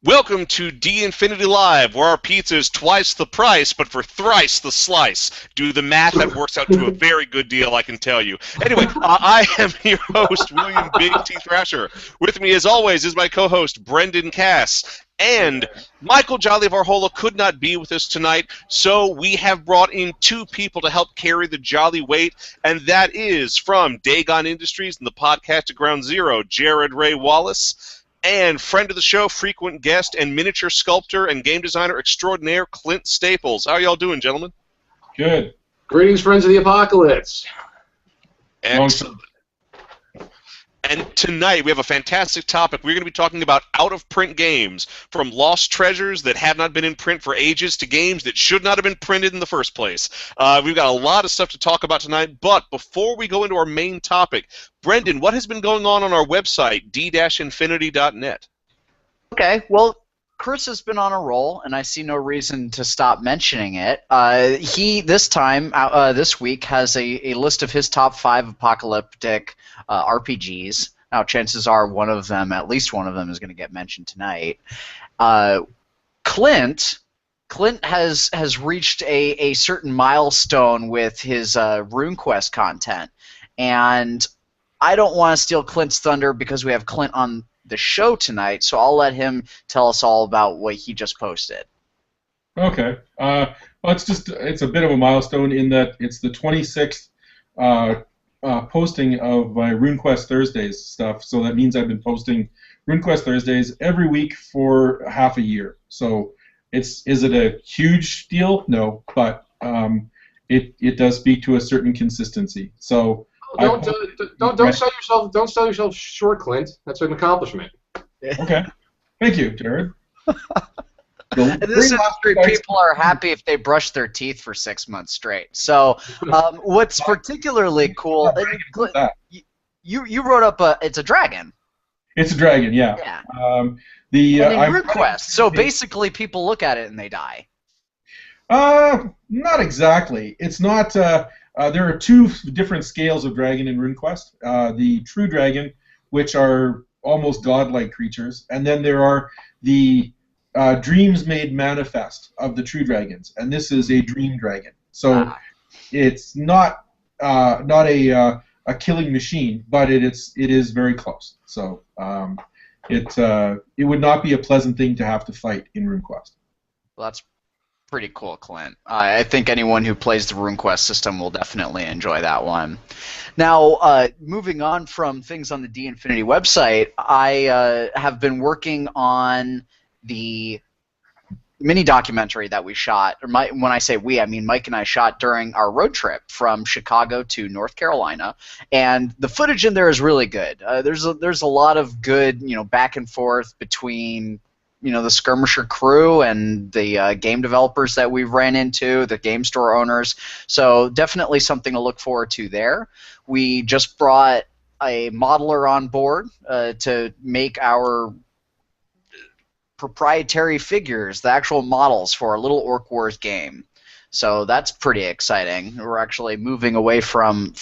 Welcome to D Infinity Live, where our pizza is twice the price, but for thrice the slice. Do the math, that works out to a very good deal, I can tell you. Anyway, I am your host, William Big T. Thrasher. With me, as always, is my co-host, Brendan Cass. And Michael Jolly Varhola could not be with us tonight, so we have brought in two people to help carry the jolly weight, and that is from Dagon Industries and the podcast at Ground Zero, Jarred Wray Wallace, and friend of the show, frequent guest, and miniature sculptor and game designer extraordinaire, Clint Staples. How are y'all doing, gentlemen? Good. Greetings, friends of the apocalypse. Excellent. And tonight we have a fantastic topic. We're going to be talking about out-of-print games, from lost treasures that have not been in print for ages to games that should not have been printed in the first place. We've got a lot of stuff to talk about tonight, but before we go into our main topic, Brendan, what has been going on our website, d-infinity.net? Okay, well, Chris has been on a roll, and I see no reason to stop mentioning it. He, this week, has a list of his top 5 apocalyptic RPGs. Now, chances are at least one of them, is going to get mentioned tonight. Clint has reached a certain milestone with his RuneQuest content, and I don't want to steal Clint's thunder because we have Clint on the show tonight, so I'll let him tell us all about what he just posted. Okay. Well, it's a bit of a milestone in that it's the 26th posting of my RuneQuest Thursdays stuff, so that means I've been posting RuneQuest Thursdays every week for half a year. So is it a huge deal? No, but it does speak to a certain consistency. So Don't sell yourself short, Clint. That's an accomplishment. Okay. Thank you, Jared. In this industry, people are happy if they brush their teeth for 6 months straight. So, what's particularly cool, you wrote up it's a dragon. It's a dragon, yeah. And in RuneQuest, so basically people look at it and they die. Not exactly. It's not. There are 2 different scales of dragon in RuneQuest. The true dragon, which are almost godlike creatures, and then there are the dreams made manifest of the true dragons, and this is a dream dragon. So it's not a killing machine, but it is very close. So it would not be a pleasant thing to have to fight in RuneQuest. Well, that's pretty cool, Clint. I think anyone who plays the RuneQuest system will definitely enjoy that one. Now, moving on from things on the D Infinity website, I have been working on the mini documentary that we shot. When I say we, I mean Mike and I shot during our road trip from Chicago to North Carolina, and the footage in there is really good. There's a lot of good, back and forth between the skirmisher crew and the game developers that we've ran into, the game store owners. So definitely something to look forward to there. We just brought a modeler on board to make our proprietary figures, the actual models for a Little Orc Wars game. So that's pretty exciting. We're actually moving away from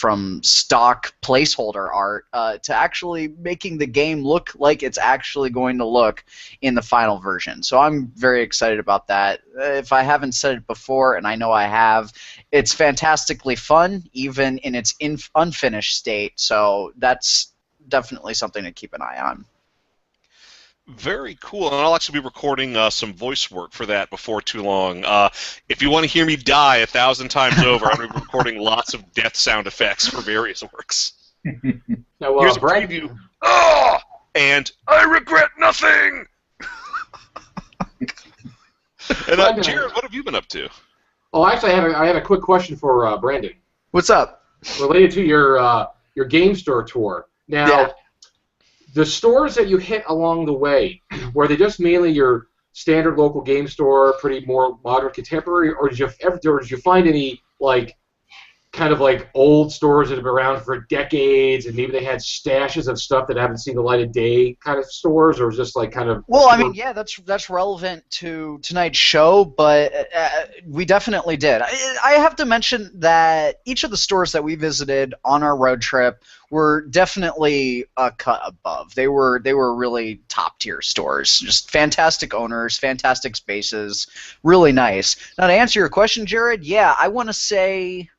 stock placeholder art to actually making the game look like it's actually going to look in the final version. So I'm very excited about that. If I haven't said it before, and I know I have, it's fantastically fun, even in its unfinished state. So that's definitely something to keep an eye on. Very cool, and I'll actually be recording some voice work for that before too long. If you want to hear me die 1,000 times over, I'm going to be recording lots of death sound effects for various works. Now, here's a preview. Oh! And I regret nothing! And Jared, what have you been up to? Oh, actually, I have a quick question for Brandon. What's up? Related to your game store tour. Now, yeah. The stores that you hit along the way, were they just mainly your standard local game store, pretty more modern contemporary, or did you find any kind of like old stores that have been around for decades, and maybe they had stashes of stuff that haven't seen the light of day kind of stores, or just like kind of... Well, I mean, yeah, that's relevant to tonight's show, but we definitely did. I have to mention that each of the stores that we visited on our road trip were definitely a cut above. They were really top tier stores, just fantastic owners, fantastic spaces, really nice. Now to answer your question, Jared, yeah, I want to say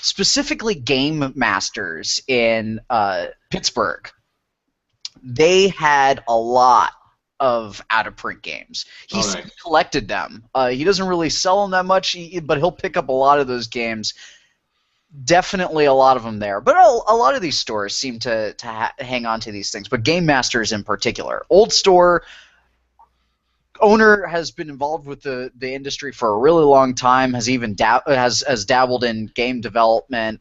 specifically Game Masters in Pittsburgh. They had a lot of out-of-print games. He collected them. He doesn't really sell them that much, but he'll pick up a lot of those games. Definitely a lot of them there. But a lot of these stores seem to hang on to these things, but Game Masters in particular. Old store, owner has been involved with the industry for a really long time, has even has dabbled in game development,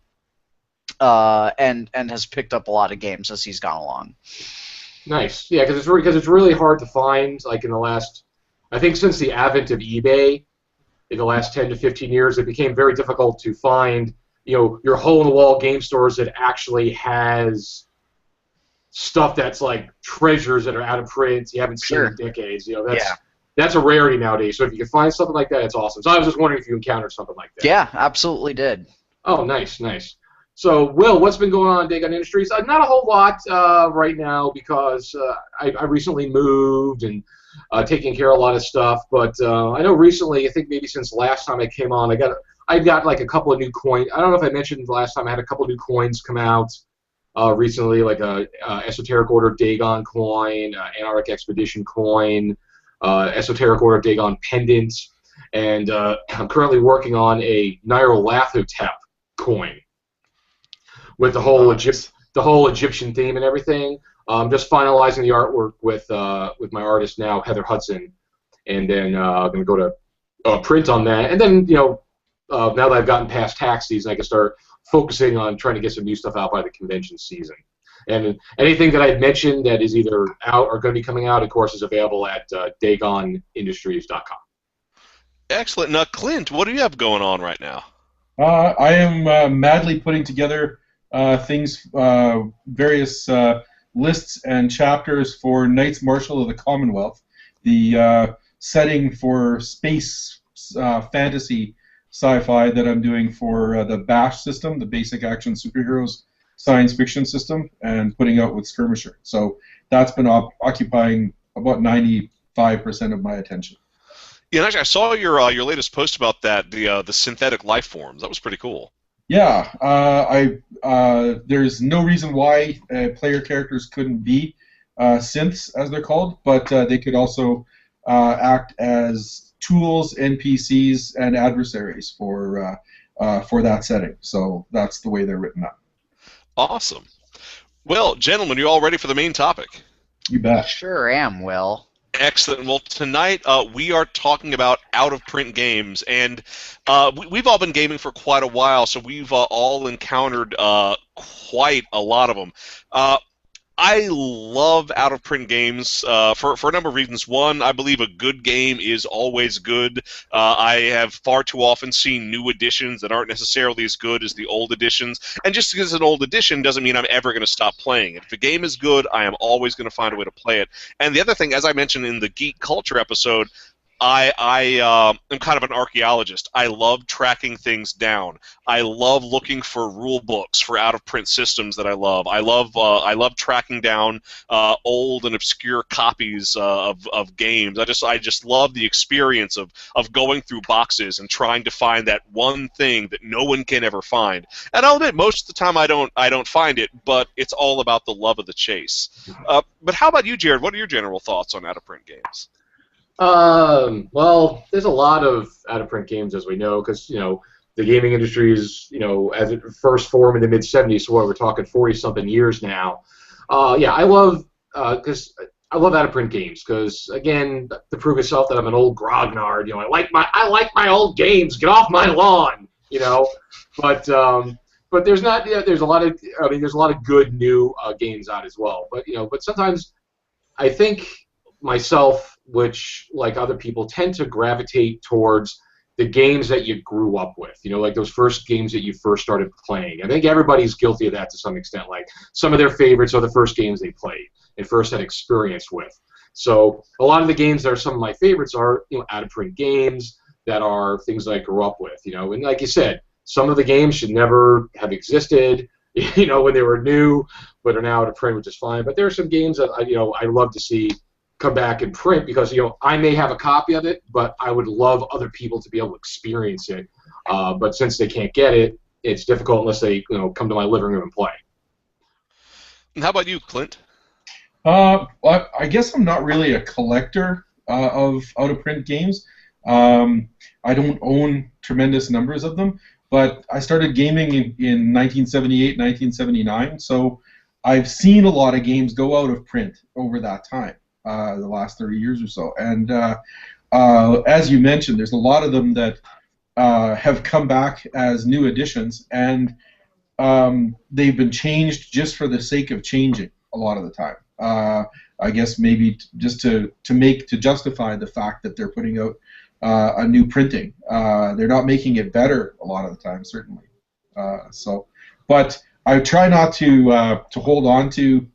and has picked up a lot of games as he's gone along. Nice, yeah, because it's really hard to find. Like in the last, I think since the advent of eBay, in the last 10 to 15 years, it became very difficult to find, your hole-in-the-wall game stores that actually has stuff that's like treasures that are out of print you haven't seen in decades. That's a rarity nowadays. So if you can find something like that, it's awesome. So I was just wondering if you encountered something like that. Yeah, absolutely did. Oh, nice. So, Will, what's been going on in Dagon Industries? Not a whole lot right now because I recently moved and taking care of a lot of stuff. But I know recently, I think maybe since last time I came on, I got like a couple of new coins. I don't know if I mentioned last time I had a couple of new coins come out recently, like a Esoteric Order of Dagon coin, Anarchic Expedition coin, Esoteric Order of Dagon pendant, and I'm currently working on a Nyarlathotep coin with the whole Egyptian theme and everything. I'm just finalizing the artwork with my artist now, Heather Hudson, and then I'm going to go to print on that. And then, now that I've gotten past tax season, I can start focusing on trying to get some new stuff out by the convention season. And anything that I've mentioned that is either out or going to be coming out, of course, is available at DagonIndustries.com. Excellent. Now, Clint, what do you have going on right now? I am madly putting together things, various lists and chapters for Knights Martial of the Commonwealth, the setting for space fantasy sci-fi that I'm doing for the BASH system, the Basic Action Superheroes science fiction system, and putting out with Skirmisher. So that's been occupying about 95% of my attention. Yeah, and actually, I saw your latest post about that, the synthetic life forms. That was pretty cool. Yeah, there's no reason why player characters couldn't be synths, as they're called, but they could also act as tools, NPCs, and adversaries for that setting. So that's the way they're written up. Awesome. Well, gentlemen, you all ready for the main topic? You bet. Sure am, Will. Excellent. Well, tonight we are talking about out-of-print games, and we've all been gaming for quite a while, so we've all encountered quite a lot of them. I love out-of-print games for a number of reasons. One, I believe a good game is always good. I have far too often seen new editions that aren't necessarily as good as the old editions. And just because it's an old edition doesn't mean I'm ever going to stop playing it. If a game is good, I am always going to find a way to play it. And the other thing, as I mentioned in the Geek Culture episode, I am kind of an archaeologist. I love tracking things down. I love looking for rule books for out-of-print systems that I love. I love tracking down old and obscure copies of games. I just love the experience of going through boxes and trying to find that one thing that no one can ever find. And I'll admit, most of the time I don't find it, but it's all about the love of the chase. But how about you, Jared? What are your general thoughts on out-of-print games? Well, there's a lot of out-of-print games, as we know, because, the gaming industry is, as it first formed in the mid-'70s, so we're talking 40-something years now. Yeah, I love out-of-print games, because, again, to prove itself that I'm an old grognard, I like my old games, get off my lawn, but there's not, there's a lot of good new games out as well, but sometimes I think myself, which, like other people, tend to gravitate towards the games that you grew up with, like those first games that you first started playing. I think everybody's guilty of that to some extent. Like some of their favorites are the first games they played and first had experience with. So a lot of the games that are some of my favorites are, out-of-print games that are things that I grew up with, And like you said, some of the games should never have existed, when they were new, but are now out of print, which is fine. But there are some games that I love to see come back in print because I may have a copy of it, but I would love other people to be able to experience it. But since they can't get it, it's difficult unless they come to my living room and play. And how about you, Clint? Well, I guess I'm not really a collector of out-of-print games. I don't own tremendous numbers of them, but I started gaming in 1978, 1979, so I've seen a lot of games go out of print over that time. The last 30 years or so. And as you mentioned, there's a lot of them that have come back as new editions, and they've been changed just for the sake of changing a lot of the time. I guess maybe just to justify the fact that they're putting out a new printing. They're not making it better a lot of the time, certainly. But I try not to hold on to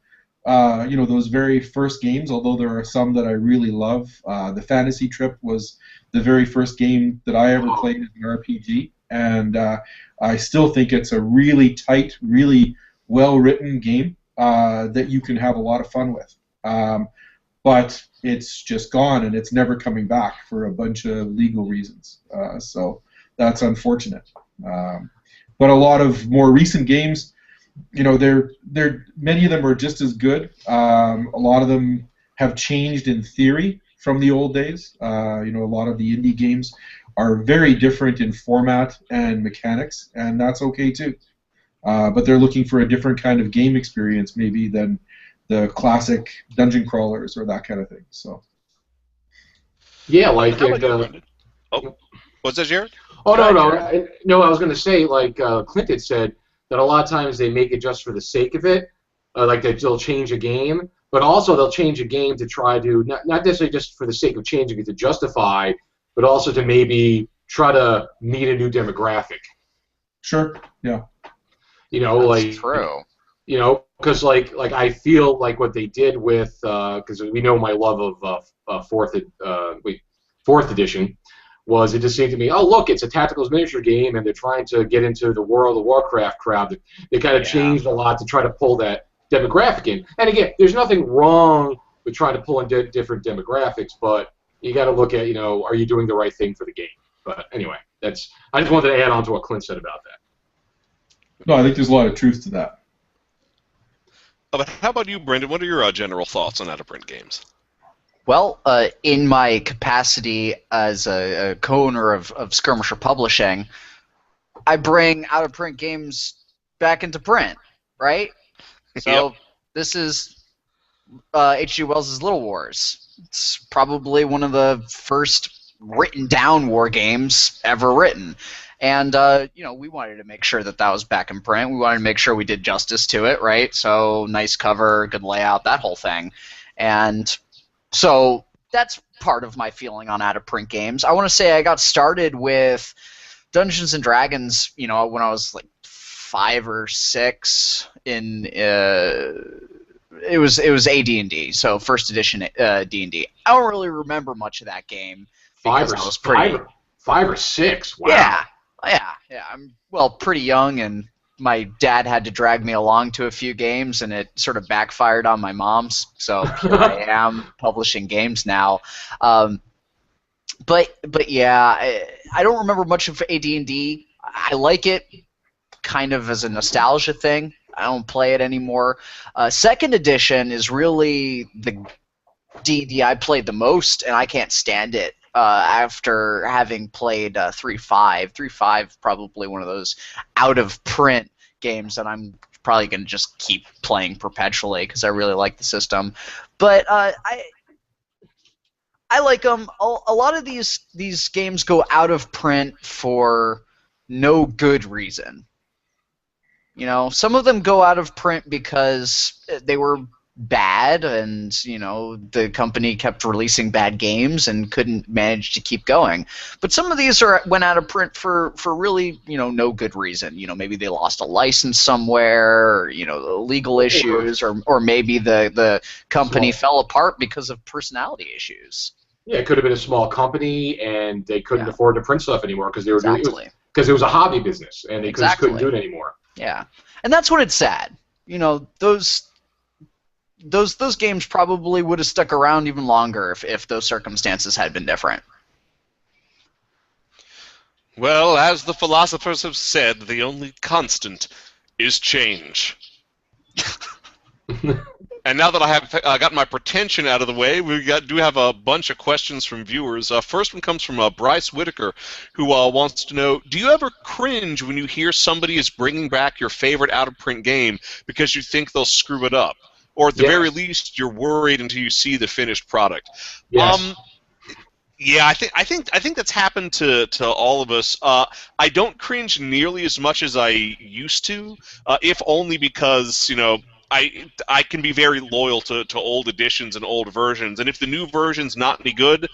those very first games, although there are some that I really love. The Fantasy Trip was the very first game that I ever played as an RPG, and I still think it's a really tight, really well-written game that you can have a lot of fun with. But it's just gone, and it's never coming back for a bunch of legal reasons. So that's unfortunate. But a lot of more recent games, many of them are just as good. A lot of them have changed in theory from the old days. A lot of the indie games are very different in format and mechanics, and that's okay too. But they're looking for a different kind of game experience maybe than the classic dungeon crawlers or that kind of thing. So. Yeah, like what's that, Jarred? Oh no! I was going to say, like Clint had said, that a lot of times they make it just for the sake of it, like they'll change a game, but also they'll change a game to try to, not necessarily just for the sake of changing it to justify, but also to maybe try to meet a new demographic. Sure, yeah. That's true. Because like I feel like what they did with, because we know my love of fourth edition, was it just seemed to me, oh look, it's a tactical miniature game, and they're trying to get into the World of Warcraft crowd. They kind of changed a lot to try to pull that demographic in. And again, there's nothing wrong with trying to pull in different demographics, but you got to look at, are you doing the right thing for the game? But anyway, I just wanted to add on to what Clint said about that. No, I think there's a lot of truth to that. But how about you, Brendan? What are your general thoughts on out-of-print games? Well, in my capacity as a co-owner of Skirmisher Publishing, I bring out-of-print games back into print, right? So This is H.G. Wells' Little Wars. It's probably one of the first written-down war games ever written. And, we wanted to make sure that was back in print. We wanted to make sure we did justice to it, right? So nice cover, good layout, that whole thing. And so that's part of my feeling on out-of-print games. I want to say I got started with Dungeons and Dragons, when I was like 5 or 6 in it was AD&D, so first edition D&D. I don't really remember much of that game. 5 or 6. Wow. Yeah. I'm pretty young, and my dad had to drag me along to a few games, and it sort of backfired on my mom's. So here I am publishing games now. But yeah, I don't remember much of AD&D. I like it kind of as a nostalgia thing. I don't play it anymore. Second edition is really the D&D I played the most, and I can't stand it. After having played 3.5. 3.5 probably one of those out-of-print games that I'm probably going to just keep playing perpetually because I really like the system. But I like them. A lot of these games go out of print for no good reason. Some of them go out of print because they were bad, and the company kept releasing bad games and couldn't manage to keep going. But some of these went out of print for really no good reason. Maybe they lost a license somewhere, or, legal issues, or maybe the company fell apart because of personality issues. Yeah, it could have been a small company and they couldn't afford to print stuff anymore because they were doing because it was a hobby business and they just couldn't do it anymore. Yeah, and that's when it's sad. Those games probably would have stuck around even longer if those circumstances had been different. Well, as the philosophers have said, the only constant is change. And now that I have gotten my pretension out of the way, we do have a bunch of questions from viewers. First one comes from Bryce Whitaker, who wants to know, do you ever cringe when you hear somebody is bringing back your favorite out-of-print game because you think they'll screw it up? Or at the very least, you're worried until you see the finished product. Yes. Yeah, I think that's happened to all of us. I don't cringe nearly as much as I used to, if only because I can be very loyal to old editions and old versions, and if the new version's not any good,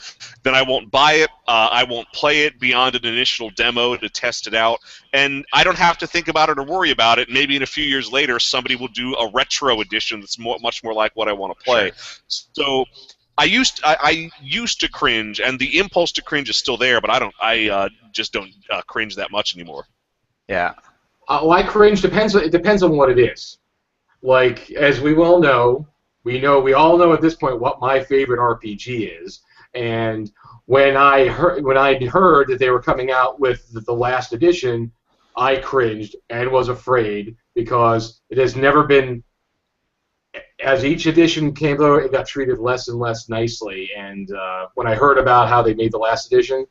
then I won't buy it. I won't play it beyond an initial demo to test it out, and I don't have to think about it or worry about it. Maybe in a few years later, somebody will do a retro edition that's much more like what I want to play. Sure. So I used to cringe, and the impulse to cringe is still there, but I just don't cringe that much anymore. Yeah. Well, I cringe. It depends on what it is. Like, as we all know at this point what my favorite RPG is, and when I heard that they were coming out with the last edition, I cringed and was afraid because it has never been. As each edition came out, it got treated less and less nicely, and when I heard about how they made the last edition,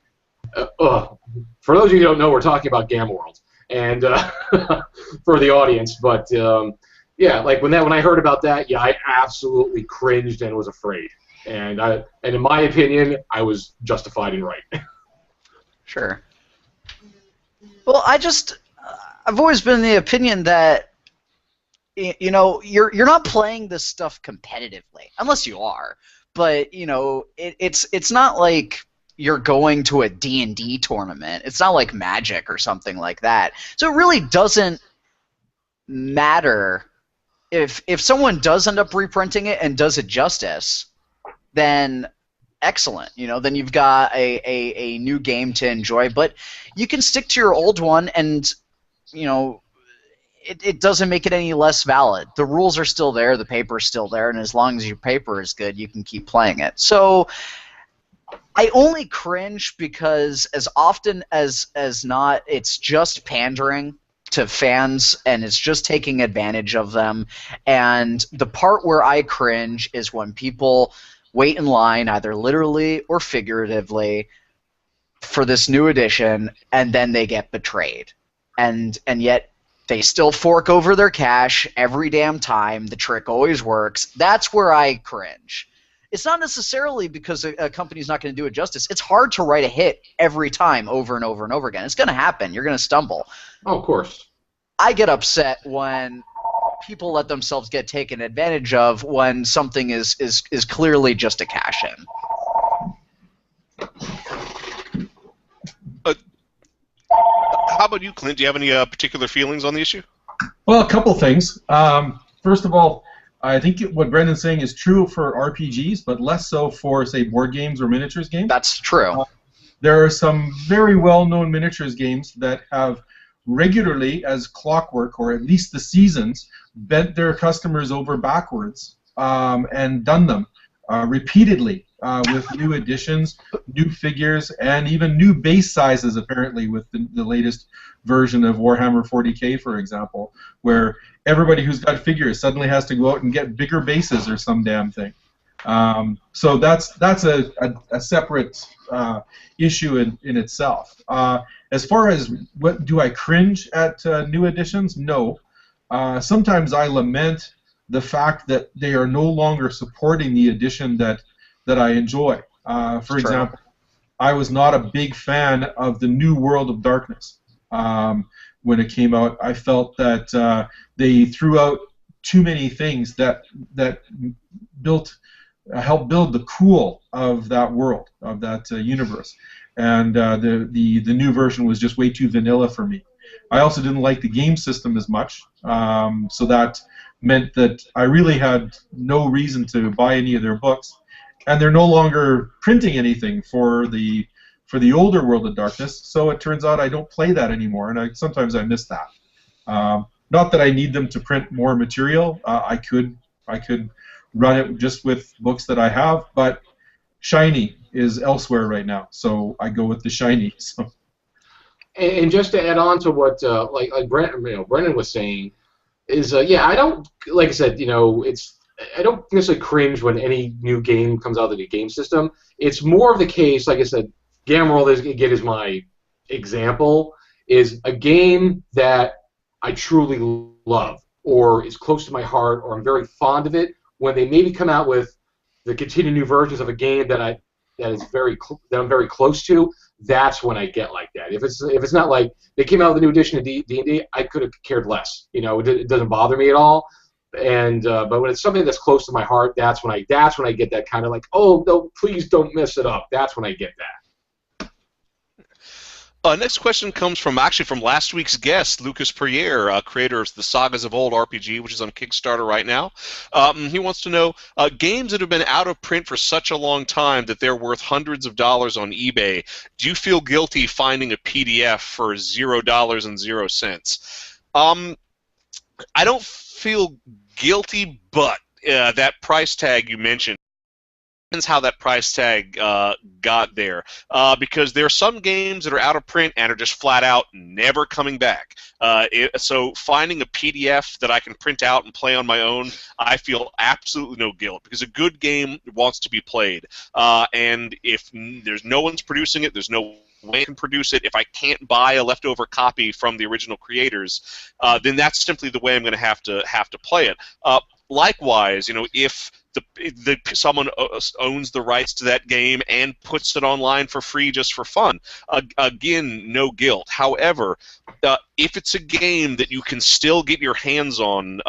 for those of you who don't know, we're talking about Gamma World, and for the audience, but. Yeah, like when I heard about that, yeah, I absolutely cringed and was afraid. And in my opinion, I was justified and right. Sure. Well, I've always been the opinion that you're not playing this stuff competitively, unless you are. But it's not like you're going to a D&D tournament. It's not like Magic or something like that. So it really doesn't matter. If someone does end up reprinting it and does it justice, then excellent. Then you've got a new game to enjoy. But you can stick to your old one, and it doesn't make it any less valid. The rules are still there, the paper's still there, and as long as your paper is good, you can keep playing it. So I only cringe because as often as not, it's just pandering to fans, and it's just taking advantage of them. And the part where I cringe is when people wait in line, either literally or figuratively, for this new edition, and then they get betrayed. And yet they still fork over their cash every damn time. The trick always works. That's where I cringe. It's not necessarily because a company's not going to do it justice. It's hard to write a hit every time over and over and over again. It's going to happen. You're going to stumble. Oh, of course. I get upset when people let themselves get taken advantage of when something is clearly just a cash-in. How about you, Clint? Do you have any particular feelings on the issue? Well, a couple things. First of all, I think what Brendan's saying is true for RPGs, but less so for, say, board games or miniatures games. That's true. There are some very well-known miniatures games that have regularly, as clockwork, or at least the seasons, bent their customers over backwards and done them repeatedly with new additions, new figures, and even new base sizes, apparently, with the latest version of Warhammer 40K, for example, where everybody who's got figures suddenly has to go out and get bigger bases or some damn thing. So that's a separate issue in itself. As far as what do I cringe at new editions? No. Sometimes I lament the fact that they are no longer supporting the edition that I enjoy. For example, I was not a big fan of the New World of Darkness when it came out. I felt that they threw out too many things that helped build the cool of that world, of that universe. And the new version was just way too vanilla for me. I also didn't like the game system as much, so that meant that I really had no reason to buy any of their books. And they're no longer printing anything for the older World of Darkness, so it turns out I don't play that anymore, and sometimes I miss that. Not that I need them to print more material. I could run it just with books that I have, but Shiny is elsewhere right now, so I go with the Shiny. So. And just to add on to what like Brendan was saying, is yeah, I don't, like I said, I don't necessarily cringe when any new game comes out of the new game system. It's more of the case, like I said, Gamworld again is my example, is a game that I truly love or is close to my heart or I'm very fond of it. When they maybe come out with the continued new versions of a game that I'm very close to, that's when I get like that. If it's not like they came out with a new edition of D&D, I could have cared less. It doesn't bother me at all. And but when it's something that's close to my heart, that's when I get that kind of like, oh no, please don't mess it up. That's when I get that. Next question comes from last week's guest, Lucas Perrier, creator of the Sagas of Old RPG, which is on Kickstarter right now. He wants to know, games that have been out of print for such a long time that they're worth hundreds of dollars on eBay, do you feel guilty finding a PDF for $0.00? I don't feel guilty, but that price tag you mentioned, how that price tag got there, because there are some games that are out of print and are just flat out never coming back. So finding a PDF that I can print out and play on my own, I feel absolutely no guilt, because a good game wants to be played. And if there's no one's producing it, there's no way I can produce it. If I can't buy a leftover copy from the original creators, then that's simply the way I'm going to have to play it. Likewise, if someone owns the rights to that game and puts it online for free just for fun, again, no guilt. However, if it's a game that you can still get your hands on,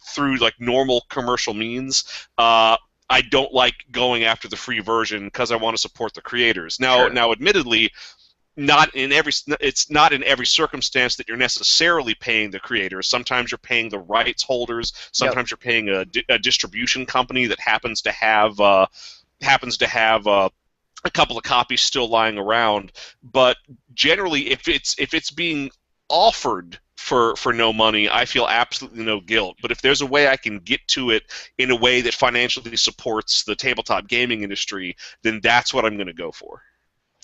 through normal commercial means, I don't like going after the free version because I want to support the creators. Now, admittedly, it's not in every circumstance that you're necessarily paying the creators. Sometimes you're paying the rights holders. Sometimes you're paying a distribution company that happens to have a couple of copies still lying around. But generally, if it's being offered for no money, I feel absolutely no guilt. But if there's a way I can get to it in a way that financially supports the tabletop gaming industry, then that's what I'm going to go for.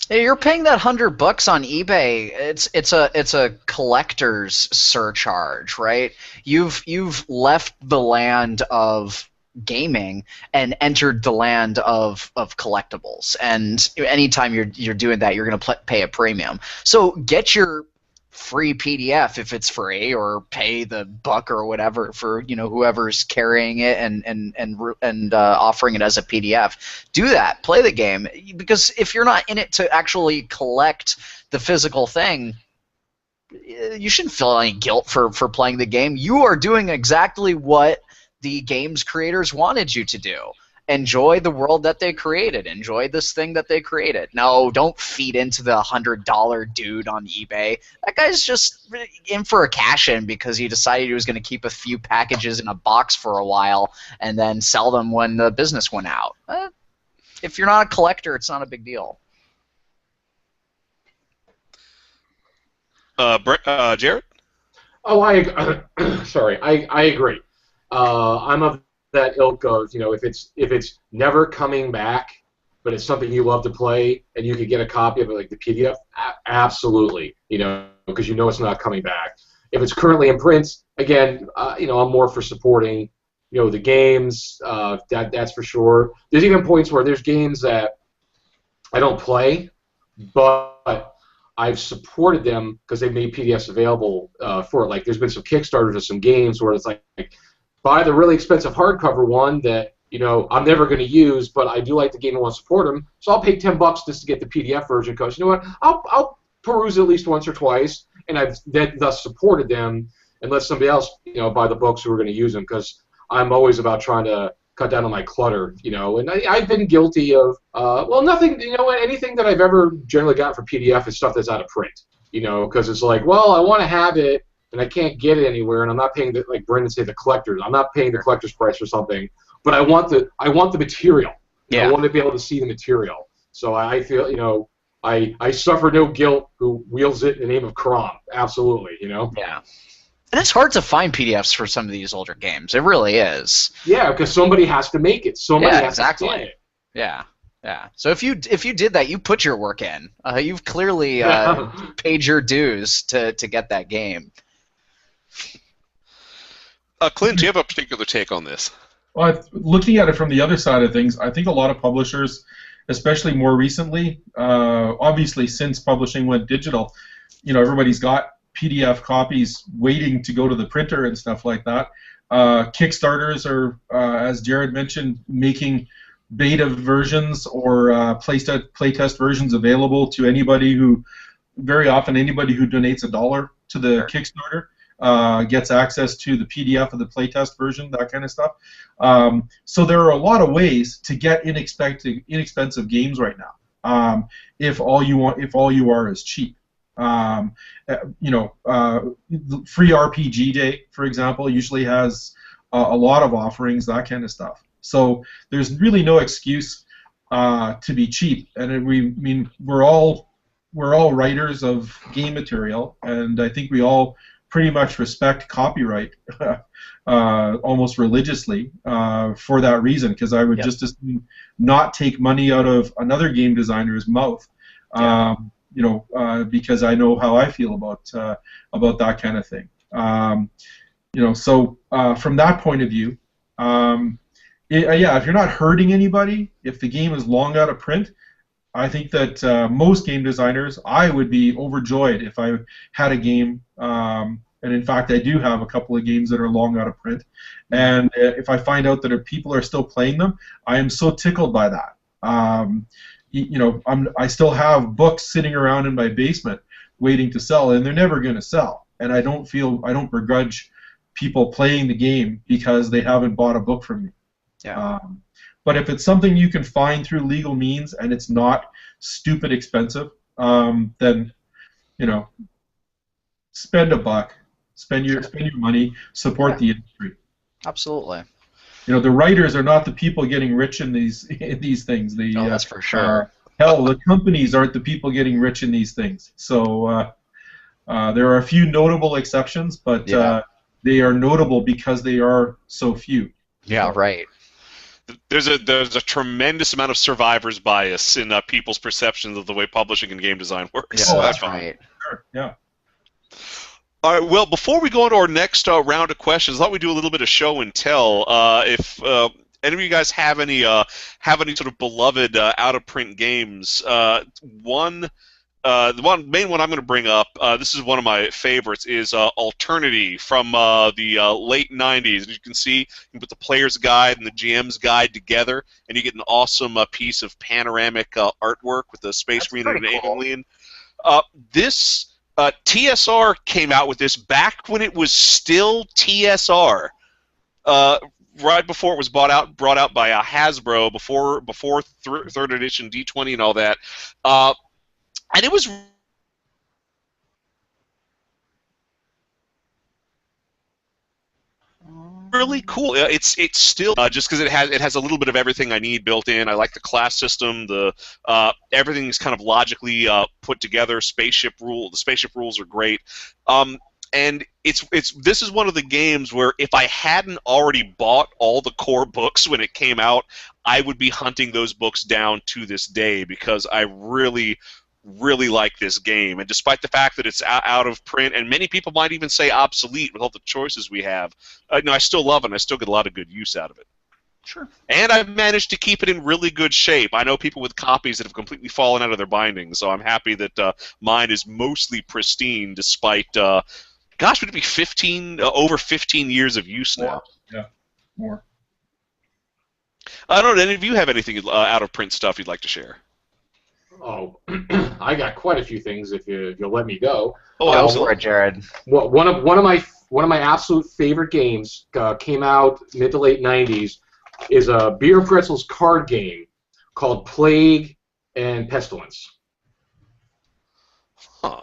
You're paying that $100 on eBay. It's a collector's surcharge, right? You've left the land of gaming and entered the land of collectibles. And anytime you're doing that, you're going to pay a premium. So get your free PDF if it's free, or pay the buck or whatever for whoever's carrying it and offering it as a PDF. Do that. Play the game, because if you're not in it to actually collect the physical thing, you shouldn't feel any guilt for playing the game. You are doing exactly what the game's creators wanted you to do. Enjoy the world that they created. Enjoy this thing that they created. No, don't feed into the $100 dude on eBay. That guy's just in for a cash-in because he decided he was going to keep a few packages in a box for a while and then sell them when the business went out. If you're not a collector, it's not a big deal. Jarred? Oh, sorry. I agree. I'm of that ilk of, if it's never coming back, but it's something you love to play, and you could get a copy of it, like the PDF, absolutely, because it's not coming back. If it's currently in print, again, I'm more for supporting, the games. That's for sure. There's even points where there's games that I don't play, but I've supported them because they've made PDFs available for it. Like, there's been some Kickstarters of some games where it's like, buy the really expensive hardcover one that I'm never going to use, but I do like the game and want to support them, so I'll pay $10 just to get the PDF version. Because I'll peruse it at least once or twice, and I've thus supported them. and let somebody else, buy the books who are going to use them, because I'm always about trying to cut down on my clutter, and I've been guilty of, nothing, anything that I've ever generally gotten for PDF is stuff that's out of print, because it's like, well, I want to have it, and I can't get it anywhere, and I'm not paying like Brendan said, the collectors. I'm not paying the collector's price for something, but I want the material. Yeah. I want to be able to see the material. So I feel, I suffer no guilt who wields it in the name of Crom. Absolutely, Yeah. And it's hard to find PDFs for some of these older games. It really is. Yeah, because somebody has to make it. Somebody has to scan it. Yeah. Yeah. So if you did that, you put your work in. You've clearly paid your dues to get that game. Clint, do you have a particular take on this? Well, looking at it from the other side of things, I think a lot of publishers, especially more recently, obviously since publishing went digital, everybody's got PDF copies waiting to go to the printer and stuff like that. Kickstarters are, as Jarred mentioned, making beta versions or playtest versions available to anybody who, very often anybody who donates $1 to the Kickstarter gets access to the PDF of the playtest version, that kind of stuff. So there are a lot of ways to get inexpensive games right now. If all you are is cheap. Free RPG Day, for example, usually has a lot of offerings, that kind of stuff. So there's really no excuse to be cheap. And we're all writers of game material, and I think we all pretty much respect copyright almost religiously for that reason, because I would just as soon not take money out of another game designer's mouth. Because I know how I feel about that kind of thing. So from that point of view, if you're not hurting anybody, if the game is long out of print, I think that most game designers, I would be overjoyed if I had a game, and in fact I do have a couple of games that are long out of print, and if I find out that people are still playing them, I am so tickled by that. I still have books sitting around in my basement waiting to sell, and they're never going to sell. And I don't begrudge people playing the game because they haven't bought a book from me. Yeah. But if it's something you can find through legal means and it's not stupid expensive, then spend $1, spend your money, support the industry. Absolutely. The writers are not the people getting rich in these things. That's for sure. Hell, the companies aren't the people getting rich in these things. So there are a few notable exceptions, but they are notable because they are so few. Yeah, right. There's a tremendous amount of survivor's bias in people's perceptions of the way publishing and game design works. Yeah, that's right. Sure. Yeah. All right. Well, before we go on to our next round of questions, I thought we'd do a little bit of show and tell. If any of you guys have any sort of beloved out of print games, the main one I'm going to bring up. This is one of my favorites. Is Alternity from the late '90s. As you can see, you can put the player's guide and the GM's guide together, and you get an awesome piece of panoramic artwork with the Space Marine and an alien. This. TSR came out with this back when it was still TSR, right before it was brought out by Hasbro, before third edition D20 and all that, and it was really cool. It's still just because it has a little bit of everything I need built in. I like the class system. The everything's kind of logically put together. The spaceship rules are great. And this is one of the games where if I hadn't already bought all the core books when it came out, I would be hunting those books down to this day because I really like this game, and despite the fact that it's out of print, and many people might even say obsolete with all the choices we have, I still love it, and I still get a lot of good use out of it. Sure. And I've managed to keep it in really good shape. I know people with copies that have completely fallen out of their bindings, so I'm happy that mine is mostly pristine despite, gosh, would it be over 15 years of use now? Yeah, more. I don't know, any of you have anything out of print stuff you'd like to share? Oh, I got quite a few things if you'll let me go. Oh, go for it, Jarred. One of my one of my absolute favorite games came out mid to late 90s is a Beer Pretzels card game called Plague and Pestilence. Huh.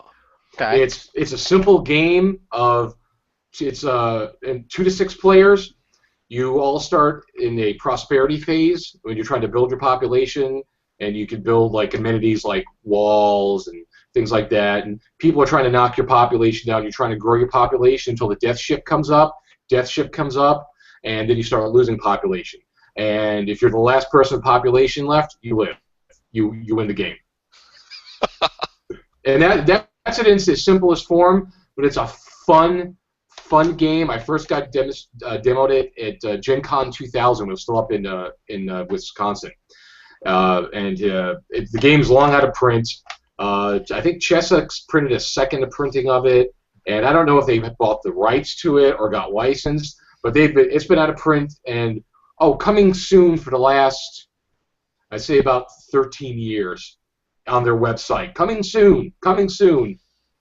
Okay. It's a simple game of in 2 to 6 players. You all start in a prosperity phase when you're trying to build your population, and you can build like amenities like walls and things like that. And people are trying to knock your population down. You're trying to grow your population until the death ship comes up. Death ship comes up, and then you start losing population. And if you're the last person with population left, you live. You win the game. And that's it in its simplest form, but it's a fun game. I first got demoed it at Gen Con 2000 when it was still up in Wisconsin. The game's long out of print. I think Chessex printed a second printing of it, and I don't know if they bought the rights to it or got licensed, but it's been out of print, and coming soon for the last, I'd say about 13 years on their website. Coming soon.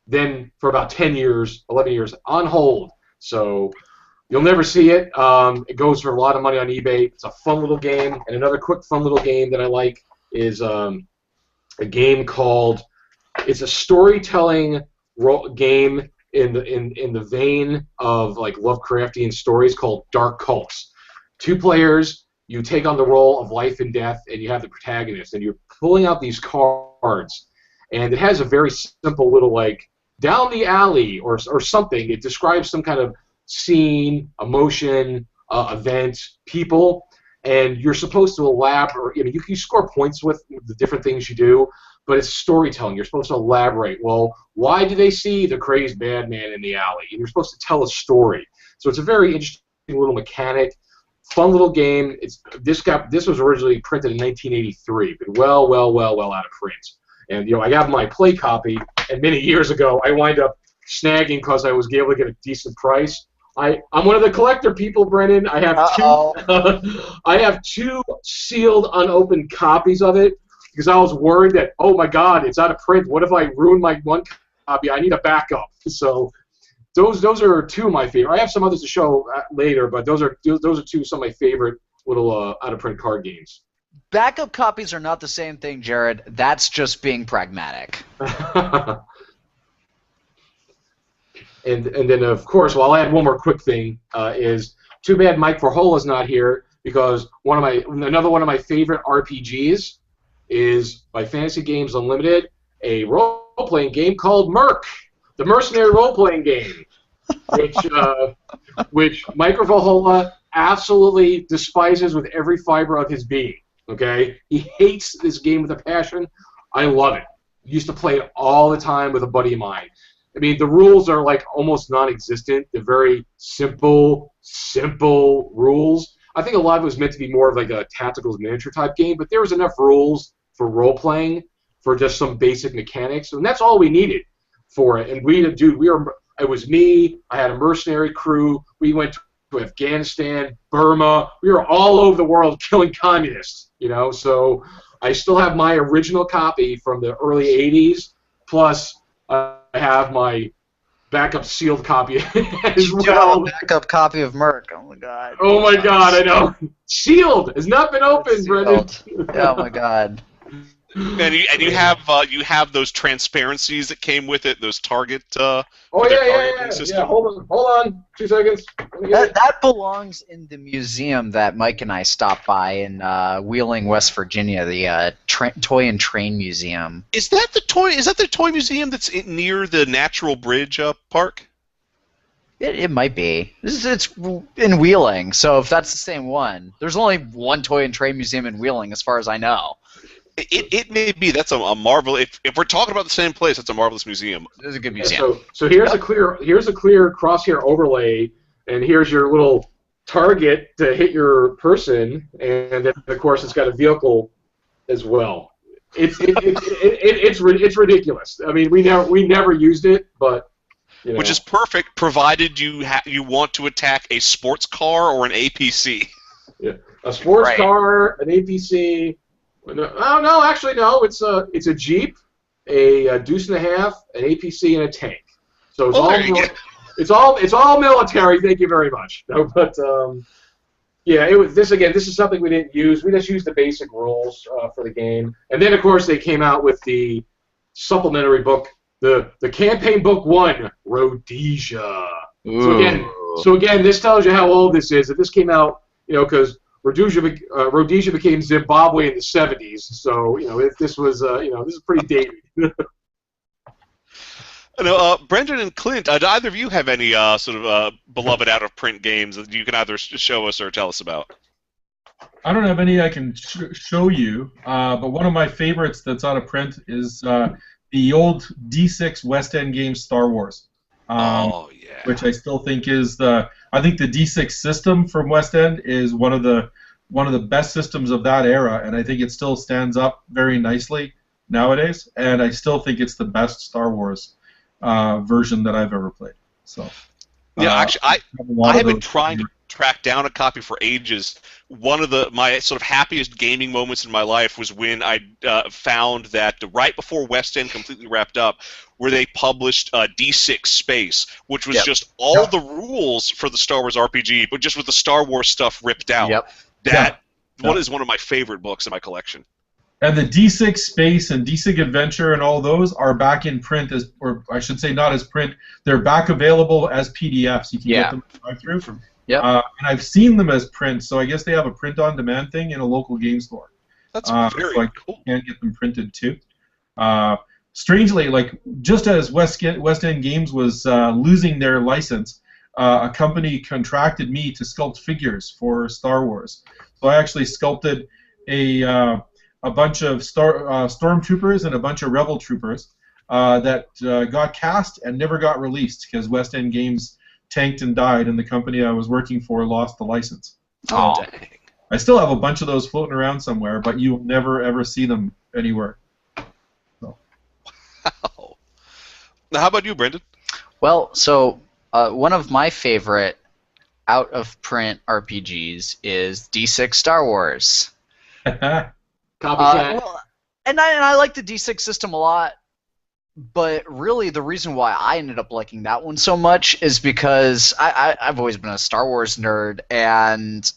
Then for about 10 years, 11 years, on hold. So you'll never see it. It goes for a lot of money on eBay. It's a fun little game. And another quick fun little game that I like is a game called, it's a storytelling game in the vein of like Lovecraftian stories called Dark Cults. 2 players, you take on the role of life and death, and you have the protagonist, and you're pulling out these cards, and it has a very simple little like down the alley or something. It describes some kind of scene, emotion, event, people, and you're supposed to elaborate. You can score points with the different things you do, but it's storytelling. You're supposed to elaborate. Well, why do they see the crazed bad man in the alley? And you're supposed to tell a story. So it's a very interesting little mechanic. Fun little game. This was originally printed in 1983, but well out of print. And I got my play copy, and many years ago I wind up snagging because I was able to get a decent price. I'm one of the collector people, Brennan. I have I have 2 sealed, unopened copies of it because I was worried that, oh my God, it's out of print. What if I ruin my one copy? I need a backup. So those are 2 of my favorite. I have some others to show later, but those are 2 some of my favorite little out of print card games. Backup copies are not the same thing, Jared. That's just being pragmatic. And then, of course, I'll add one more quick thing, is too bad Mike Verhola's not here, because another one of my favorite RPGs is by Fantasy Games Unlimited, a role-playing game called Merc, the Mercenary role-playing game, which Mike Verhola absolutely despises with every fiber of his being. Okay, he hates this game with a passion. I love it. Used to play it all the time with a buddy of mine. I mean, the rules are like almost non-existent. They're very simple rules. I think a lot of it was meant to be more of like a tactical miniature type game, but there was enough rules for role-playing for just some basic mechanics, and that's all we needed for it. And it was me. I had a mercenary crew. We went to Afghanistan, Burma. We were all over the world killing communists. So I still have my original copy from the early '80s. Plus, I have my backup sealed copy as well. A backup copy of Merc. Oh my God. Oh my God, I know. Sealed. Has not been opened, Brendan. Oh my God. And you have those transparencies that came with it, those target. Yeah. Hold on, 2 seconds. That belongs in the museum that Mike and I stopped by in Wheeling, West Virginia, the Toy and Train Museum. Is that the toy museum that's near the Natural Bridge Park? It might be. It's in Wheeling, so if that's the same one, there's only one Toy and Train Museum in Wheeling, as far as I know. It may be. That's a marvel. If we're talking about the same place, that's a marvelous museum. It's a good museum. So here's a clear crosshair overlay, and here's your little target to hit your person, and then of course it's got a vehicle as well. It's ridiculous. I mean, we never used it, but which is perfect, provided you want to attack a sports car or an APC. Yeah, a sports car, an APC. No, actually, no. It's a Jeep, a Deuce and a Half, an APC, and a tank. So It's all military. Thank you very much. No, but yeah, it was this again. This is something we didn't use. We just used the basic rules for the game, and then of course they came out with the supplementary book, the campaign book 1, Rhodesia. So again, this tells you how old this is. If this came out, because Rhodesia became Zimbabwe in the 70s. So this was this is pretty dated. Brendan and Clint, do either of you have any sort of beloved out-of-print games that you can either show us or tell us about? I don't have any I can show you, but one of my favorites that's out of print is the old D6 West End games Star Wars. Oh, yeah. Which I still think is I think the D6 system from West End is one of the best systems of that era, and I think it still stands up very nicely nowadays, and I still think it's the best Star Wars version that I've ever played. So yeah, actually, I have been trying to track down a copy for ages. One of my sort of happiest gaming moments in my life was when I found that right before West End completely wrapped up, where they published D6 Space, which was just all the rules for the Star Wars RPG, but just with the Star Wars stuff ripped out. That is one of my favorite books in my collection. And the D6 Space and D6 Adventure and all those are back in print, or I should say not as print. They're back available as PDFs. You can get them through. And I've seen them as print, so I guess they have a print-on-demand thing in a local game store. That's very cool. I can get them printed too. Strangely, just as West End Games was losing their license, a company contracted me to sculpt figures for Star Wars. So I actually sculpted a bunch of stormtroopers and a bunch of rebel troopers that got cast and never got released because West End Games tanked and died, and the company I was working for lost the license. Oh, dang. I still have a bunch of those floating around somewhere, but you'll never ever see them anywhere. So. Wow. Now, how about you, Brendan? Well, so one of my favorite out-of-print RPGs is D6 Star Wars. Copycat. And I like the D6 system a lot, but really the reason why I ended up liking that one so much is because I've always been a Star Wars nerd, and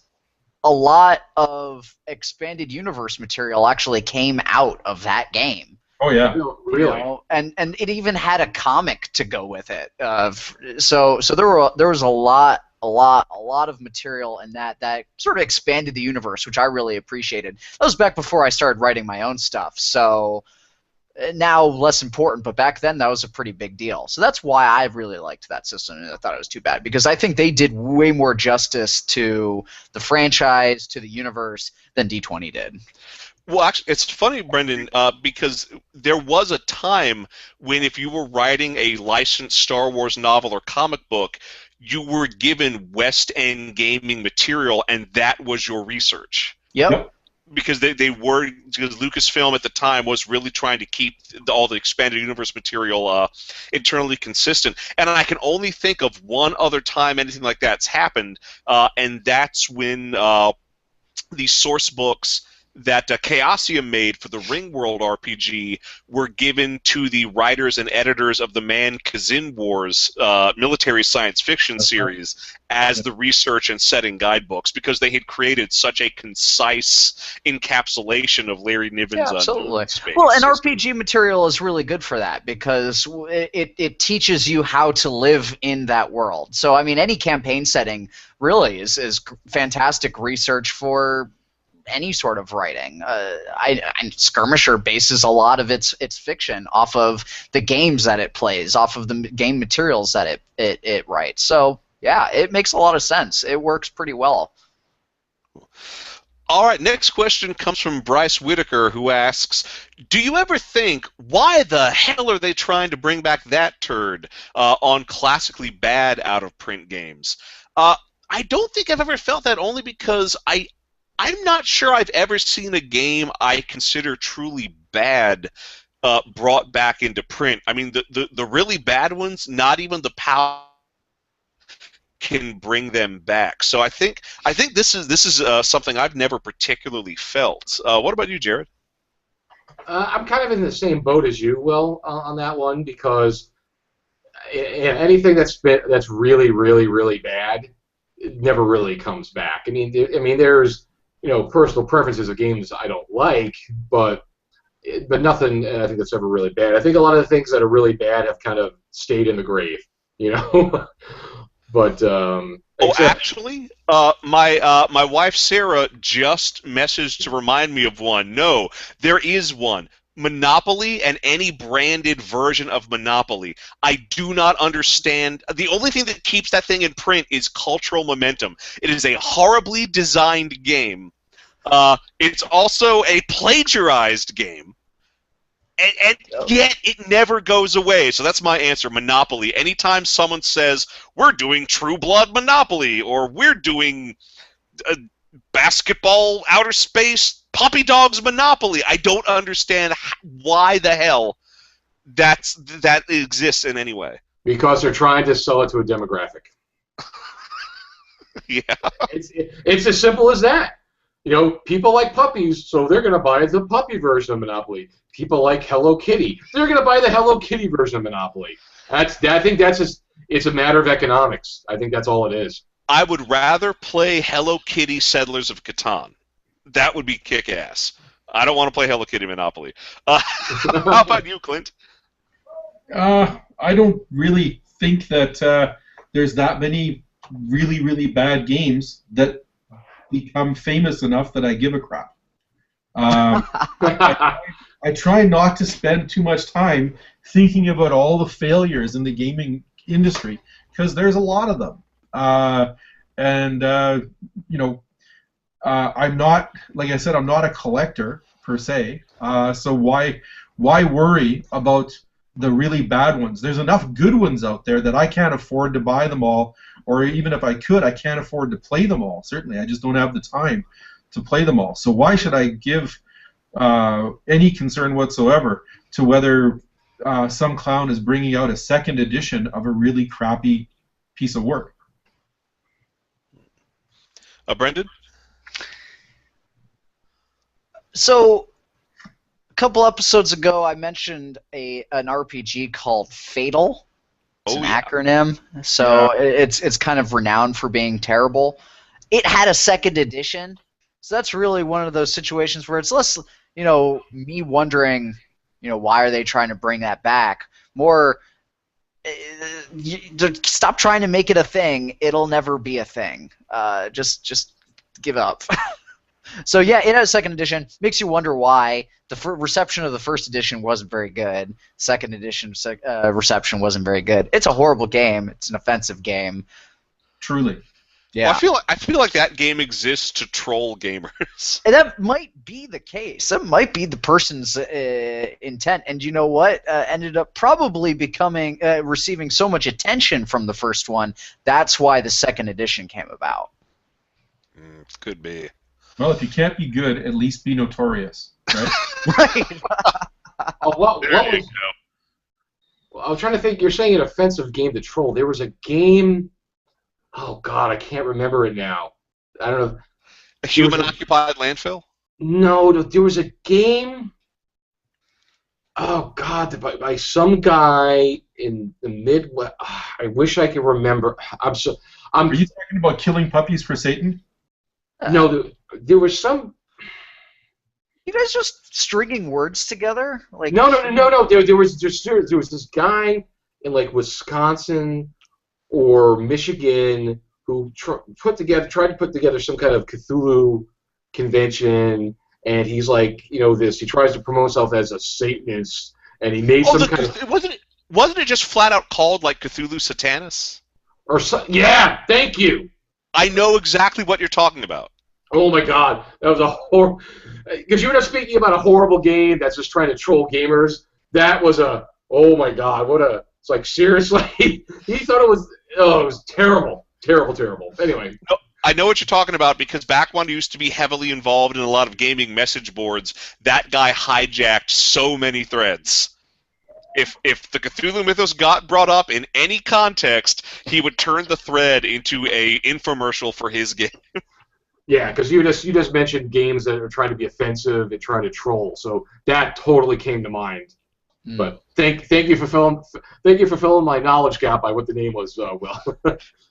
a lot of expanded universe material actually came out of that game. Oh yeah, really. And it even had a comic to go with it. So there was a lot of material in that sort of expanded the universe, which I really appreciated. That was back before I started writing my own stuff, so now less important, but back then that was a pretty big deal. So that's why I really liked that system, and I thought it was too bad, because I think they did way more justice to the franchise, to the universe, than D20 did. Well, actually, it's funny, Brendan, because there was a time when if you were writing a licensed Star Wars novel or comic book, you were given West End gaming material, and that was your research. Yep. Because because Lucasfilm at the time was really trying to keep all the expanded universe material internally consistent. And I can only think of one other time anything like that's happened, and that's when the source books that Chaosium made for the Ringworld RPG were given to the writers and editors of the Man Kazin Wars military science fiction series as the research and setting guidebooks, because they had created such a concise encapsulation of Larry Niven's space. Well, and RPG material is really good for that, because it teaches you how to live in that world. So, I mean, any campaign setting really is fantastic research for any sort of writing. Skirmisher bases a lot of its fiction off of the games that it plays, off of the game materials that it writes. So yeah, it makes a lot of sense. It works pretty well. All right, next question comes from Bryce Whitaker, who asks, do you ever think, why the hell are they trying to bring back that turd on classically bad out-of-print games? I don't think I've ever felt that, only because I'm not sure I've ever seen a game I consider truly bad brought back into print. I mean, the really bad ones, not even the power can bring them back. So I think this is something I've never particularly felt. What about you, Jarred? I'm kind of in the same boat as you, Will, on that one, because and anything that's really, really, really bad, it never really comes back. I mean, there's personal preferences of games I don't like, but nothing I think that's ever really bad. I think a lot of the things that are really bad have kind of stayed in the grave, But actually, my wife Sarah just messaged to remind me of one. No, there is one. Monopoly and any branded version of Monopoly. I do not understand. The only thing that keeps that thing in print is cultural momentum. It is a horribly designed game. It's also a plagiarized game. And yet it never goes away. So that's my answer, Monopoly. Anytime someone says, we're doing True Blood Monopoly, or we're doing basketball outer space Puppy Dogs Monopoly, I don't understand why the hell that exists in any way. Because they're trying to sell it to a demographic. Yeah. It's as simple as that. People like puppies, so they're going to buy the puppy version of Monopoly. People like Hello Kitty, they're going to buy the Hello Kitty version of Monopoly. I think that's just, it's a matter of economics. I think that's all it is. I would rather play Hello Kitty Settlers of Catan. That would be kick-ass. I don't want to play Hello Kitty Monopoly. How about you, Clint? I don't really think that there's that many really, really bad games that become famous enough that I give a crap. I try not to spend too much time thinking about all the failures in the gaming industry, because there's a lot of them. I'm not, like I said, I'm not a collector per se. So why worry about the really bad ones? There's enough good ones out there that I can't afford to buy them all, or even if I could, I can't afford to play them all. Certainly, I just don't have the time to play them all. So why should I give any concern whatsoever to whether some clown is bringing out a second edition of a really crappy piece of work? Brendan? So, a couple episodes ago, I mentioned an RPG called Fatal. It's an acronym, so it's kind of renowned for being terrible. It had a second edition, so that's really one of those situations where it's less, me wondering, why are they trying to bring that back? More, stop trying to make it a thing. It'll never be a thing. Just give up. So yeah, it has a second edition. Makes you wonder why the reception of the first edition wasn't very good. Second edition reception wasn't very good. It's a horrible game. It's an offensive game. Truly. Yeah. Well, I feel like that game exists to troll gamers. And that might be the case. That might be the person's intent. And you know what? Ended up probably receiving so much attention from the first one. That's why the second edition came about. Could be. Well, if you can't be good, at least be notorious, right? Right. What was, well, I was trying to think. You're saying an offensive game to troll. There was a game. Oh God, I can't remember it now. I don't know. A human-occupied landfill? No, there was a game. Oh God, by some guy in the Midwest. I wish I could remember. Are you talking about Killing Puppies for Satan? No, there was some. You guys just stringing words together? Like No. There was this guy in like Wisconsin or Michigan who tried to put together some kind of Cthulhu convention, and he's like, he tries to promote himself as a Satanist, and he made some kind of. Wasn't it just flat out called like Cthulhu Satanis? Yeah, thank you. I know exactly what you're talking about. Oh my God, that was a horrible. Because you were just speaking about a horrible game that's just trying to troll gamers. That was oh my God, it's like seriously. He thought it was terrible. Anyway. No, I know what you're talking about because back when I used to be heavily involved in a lot of gaming message boards, that guy hijacked so many threads. If the Cthulhu mythos got brought up in any context, he would turn the thread into a infomercial for his game. Yeah, because you just mentioned games that are trying to be offensive and trying to troll, so that totally came to mind. But thank you for filling my knowledge gap by what the name was, Will.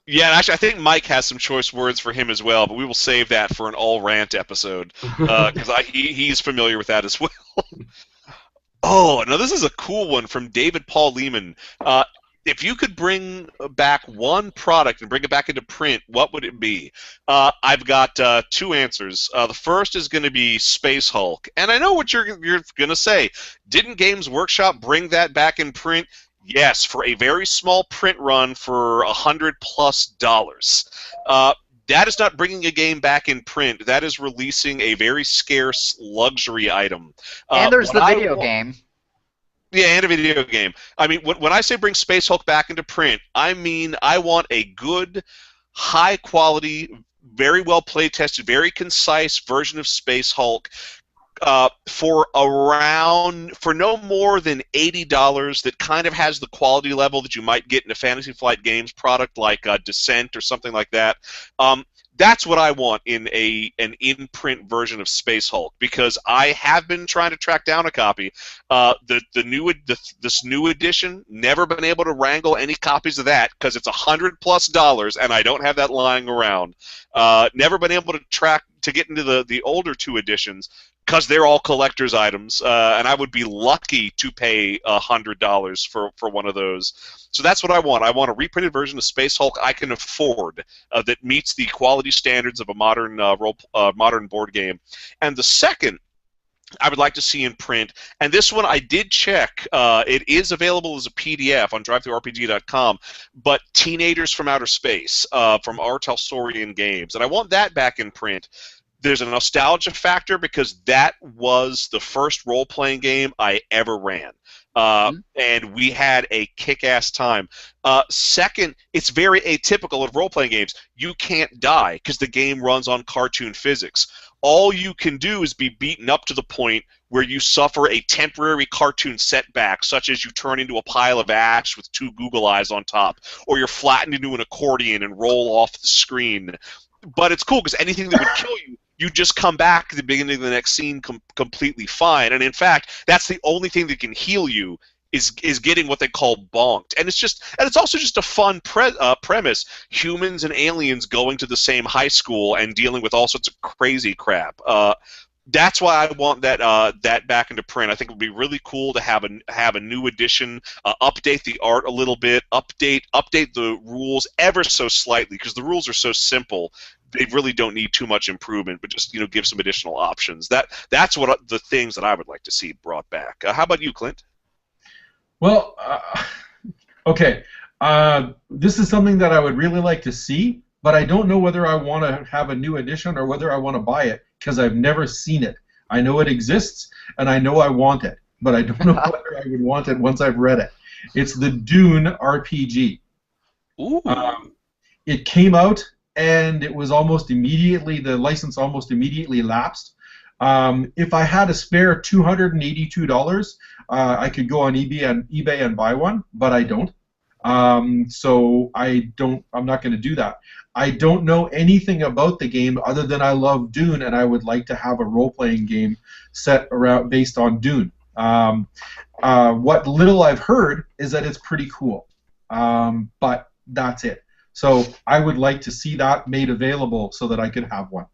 Yeah, and actually, I think Mike has some choice words for him as well, but we will save that for an all rant episode because he's familiar with that as well. Oh, now this is a cool one from David Paul Lehman. If you could bring back one product and bring it back into print, what would it be? I've got two answers. The first is going to be Space Hulk, and I know what you're going to say. Didn't Games Workshop bring that back in print? Yes, for a very small print run for $100+. That is not bringing a game back in print. That is releasing a very scarce luxury item. And there's the video game. Yeah, and a video game. I mean, when I say bring Space Hulk back into print, I mean I want a good, high-quality, very well play-tested, very concise version of Space Hulk for no more than $80 that kind of has the quality level that you might get in a Fantasy Flight Games product like Descent or something like that. That's what I want in an in-print version of Space Hulk, because I have been trying to track down a copy. This new edition, never been able to wrangle any copies of that because it's $100+, and I don't have that lying around. Never been able to get into the older two editions because they're all collector's items, and I would be lucky to pay $100 for one of those. So that's what I want. I want a reprinted version of Space Hulk I can afford that meets the quality standards of a modern modern board game. And the second I would like to see in print, and this one I did check. It is available as a PDF on DriveThruRPG.com, but Teenagers from Outer Space from R. Talsorian Games, and I want that back in print. There's a nostalgia factor because that was the first role-playing game I ever ran. And we had a kick-ass time. Second, it's very atypical of role-playing games. You can't die because the game runs on cartoon physics. All you can do is be beaten up to the point where you suffer a temporary cartoon setback, such as you turn into a pile of ash with two Google eyes on top, or you're flattened into an accordion and roll off the screen. But it's cool because anything that would kill you, you just come back at the beginning of the next scene completely fine. And in fact, that's the only thing that can heal you is getting what they call bonked. And it's also just a fun premise. Humans and aliens going to the same high school and dealing with all sorts of crazy crap. That's why I want that back into print. I think it would be really cool to have a new edition, update the art a little bit, update the rules ever so slightly, because the rules are so simple. They really don't need too much improvement, but just give some additional options. That's what the things that I would like to see brought back. How about you, Clint? Well, okay. This is something that I would really like to see, but I don't know whether I want to have a new edition or whether I want to buy it because I've never seen it. I know it exists, and I know I want it, but I don't know whether I would want it once I've read it. It's the Dune RPG. Ooh. It came out, and it was the license almost immediately lapsed. If I had a spare $282, I could go on eBay and buy one, but I don't. So I'm not going to do that. I don't know anything about the game other than I love Dune, and I would like to have a role-playing game based on Dune. What little I've heard is that it's pretty cool, but that's it. So I would like to see that made available so that I could have one.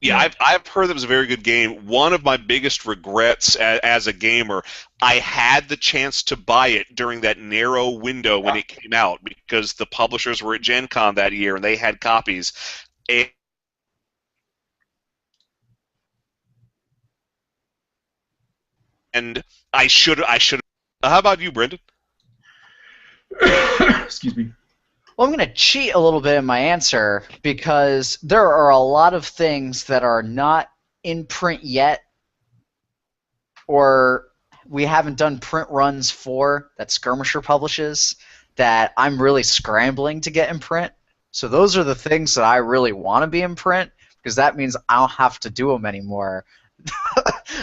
Yeah, I've heard that it was a very good game. One of my biggest regrets as a gamer, I had the chance to buy it during that narrow window when it came out because the publishers were at Gen Con that year and they had copies. And I should. How about you, Brendan? Excuse me. Well, I'm going to cheat a little bit in my answer because there are a lot of things that are not in print yet or we haven't done print runs for that Skirmisher publishes that I'm really scrambling to get in print. So those are the things that I really want to be in print because that means I don't have to do them anymore.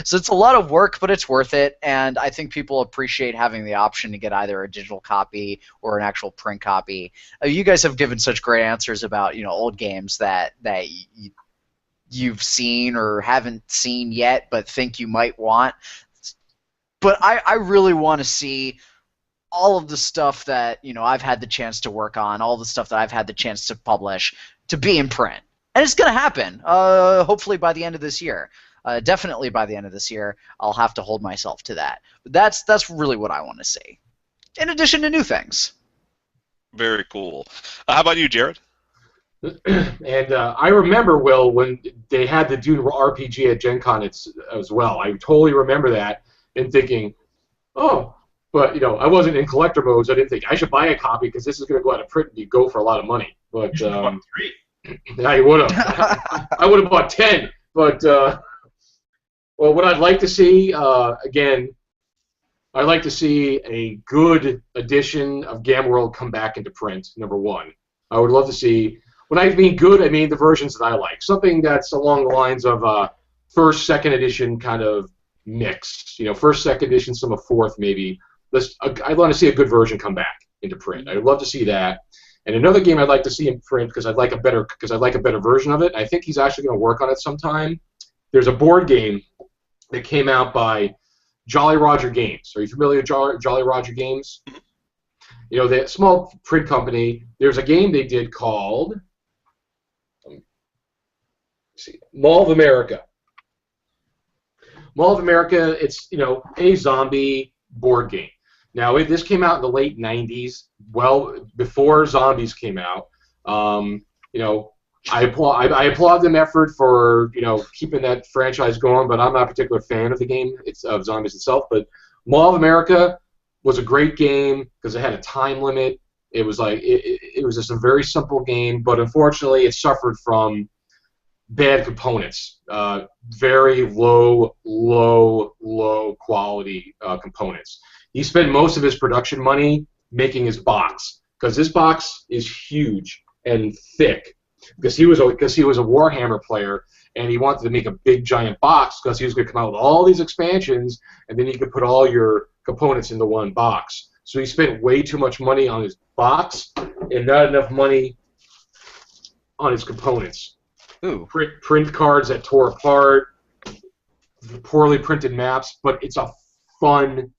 So it's a lot of work, but it's worth it, and I think people appreciate having the option to get either a digital copy or an actual print copy. You guys have given such great answers about old games that you've seen or haven't seen yet, but think you might want. but I really want to see all of the stuff that I've had the chance to work on, all the stuff that I've had the chance to publish, to be in print, and it's going to happen. Hopefully by the end of this year. Definitely by the end of this year, I'll have to hold myself to that. But that's really what I want to see, in addition to new things. Very cool. How about you, Jarred? And I remember, Will, when they had the Dune RPG at Gen Con as well. I totally remember that and thinking, oh, but I wasn't in collector mode, so I didn't think I should buy a copy because this is going to go out of print and go for a lot of money. But yeah, you would have. I would have bought 10. But well, what I'd like to see again, I'd like to see a good edition of Gamma World come back into print. Number one, I would love to see. When I mean good, I mean the versions that I like. Something that's along the lines of first, second edition kind of mix. First, second edition, some of fourth maybe. I'd want to see a good version come back into print. I'd love to see that. And another game I'd like to see in print because I'd like a better version of it. I think he's actually going to work on it sometime. There's a board game that came out by Jolly Roger Games. Are you familiar with Jolly Roger Games? The small print company. There's a game they did called Mall of America. Mall of America. It's a zombie board game. Now this came out in the late '90s, well before zombies came out. I applaud them effort for keeping that franchise going, but I'm not a particular fan of the game of zombies itself. But Mall of America was a great game because it had a time limit. It was like it was just a very simple game, but unfortunately it suffered from bad components, very low quality components. He spent most of his production money making his box because this box is huge and thick because he was a Warhammer player and he wanted to make a big giant box because he was going to come out with all these expansions and then you could put all your components into one box. So he spent way too much money on his box and not enough money on his components. Ooh. Print cards that tore apart, poorly printed maps, but it's a fun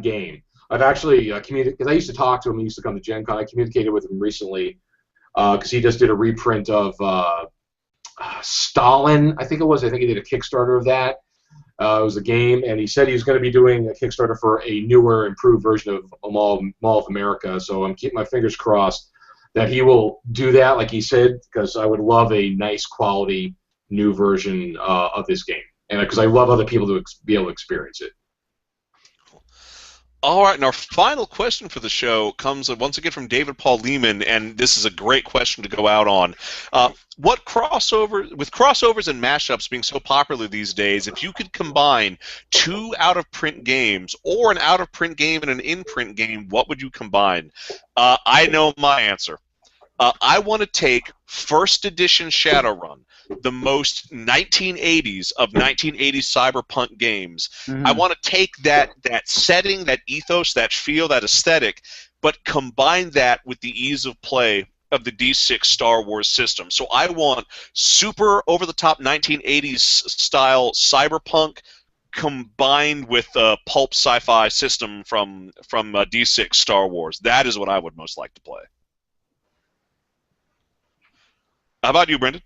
game. I've actually communicated, because I used to talk to him, he used to come to Gen Con. I communicated with him recently because he just did a reprint of Stalin, I think it was. I think he did a Kickstarter of that. It was a game, and he said he was going to be doing a Kickstarter for a newer, improved version of Mall of America, so I'm keeping my fingers crossed that he will do that, like he said, because I would love a nice quality new version of this game, and because I love other people to be able to experience it. All right, and our final question for the show comes once again from David Paul Lehman, and this is a great question to go out on. With crossovers and mashups being so popular these days, if you could combine two out-of-print games or an out-of-print game and an in-print game, what would you combine? I know my answer. I want to take first edition Shadowrun, the most 1980s of 1980s cyberpunk games. Mm-hmm. I want to take that setting, that ethos, that feel, that aesthetic, but combine that with the ease of play of the D6 Star Wars system. So I want super over-the-top 1980s style cyberpunk combined with a pulp sci-fi system from D6 Star Wars. That is what I would most like to play. How about you, Brendan?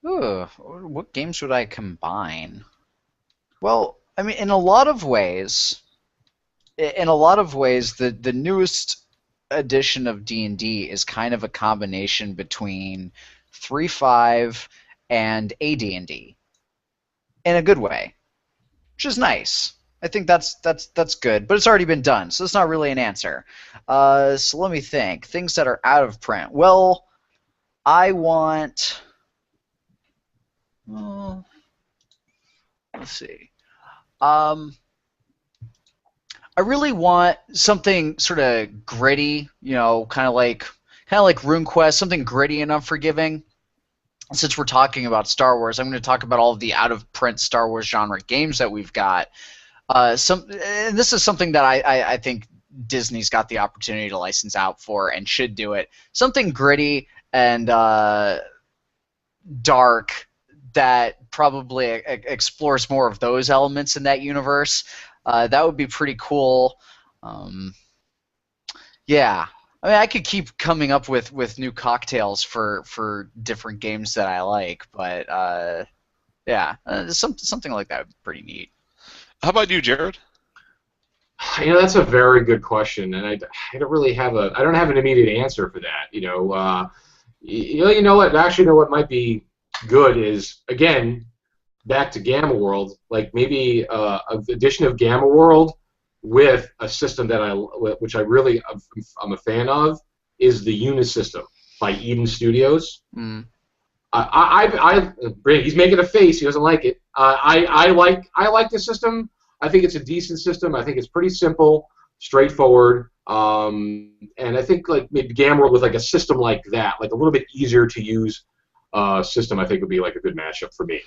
Ooh, what games would I combine? Well, I mean, in a lot of ways, the newest edition of D&D is kind of a combination between 3.5 and AD&D, in a good way, which is nice. I think that's good, but it's already been done, so it's not really an answer. So let me think. Things that are out of print. Well, I want. Let's see. I really want something sort of gritty, kind of like RuneQuest, something gritty and unforgiving. Since we're talking about Star Wars, I'm going to talk about all of the out-of-print Star Wars genre games that we've got. And this is something that I think Disney's got the opportunity to license out for and should do it. Something gritty and dark that probably explores more of those elements in that universe. That would be pretty cool. Yeah. I mean, I could keep coming up with new cocktails for different games that I like, but yeah, something like that would be pretty neat. How about you, Jared? That's a very good question, and I don't really have I don't have an immediate answer for that. You know what? Actually, what might be good is, again, back to Gamma World, like maybe an edition of Gamma World with a system which I'm a fan of, is the Unis system by Eden Studios. Mm. He's making a face. He doesn't like it. I like the system. I think it's a decent system. I think it's pretty simple, straightforward, and I think like maybe Gamma World with like a system like that, like a little bit easier to use system, I think would be like a good matchup for me.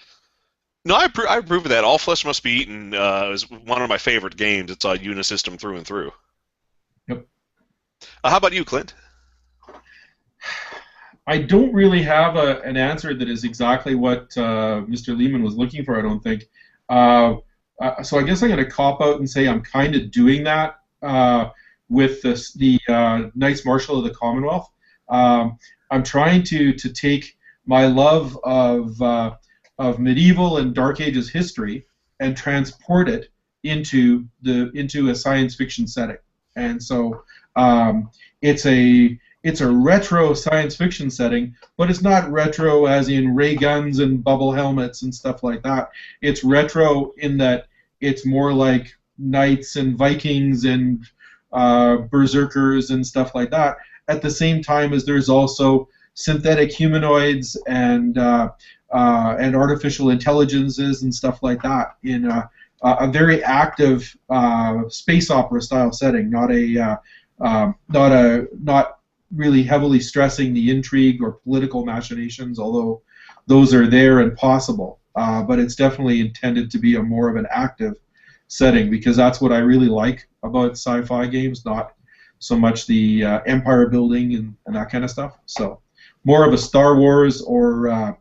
No, I approve of that. All Flesh Must Be Eaten is one of my favorite games. It's a Unisystem through and through. Yep. How about you, Clint? I don't really have an answer that is exactly what Mr. Lehman was looking for, I don't think. So I guess I'm going to cop out and say I'm kind of doing that with the Knights Marshal of the Commonwealth. I'm trying to take my love of medieval and Dark Ages history and transport it into a science fiction setting. And so it's a retro science fiction setting, but it's not retro as in ray guns and bubble helmets and stuff like that. It's retro in that it's more like knights and Vikings and berserkers and stuff like that, at the same time as there's also synthetic humanoids and artificial intelligences and stuff like that in a very active space opera style setting, not really heavily stressing the intrigue or political machinations, although those are there and possible. But it's definitely intended to be more of an active setting, because that's what I really like about sci-fi games, not so much the empire building and that kind of stuff. So more of a Star Wars or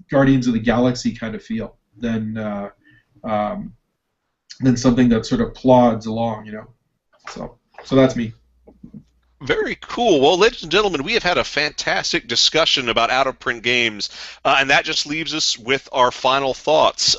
Guardians of the Galaxy kind of feel than something that sort of plods along, So that's me. Very cool. Well, ladies and gentlemen, we have had a fantastic discussion about out-of-print games, and that just leaves us with our final thoughts.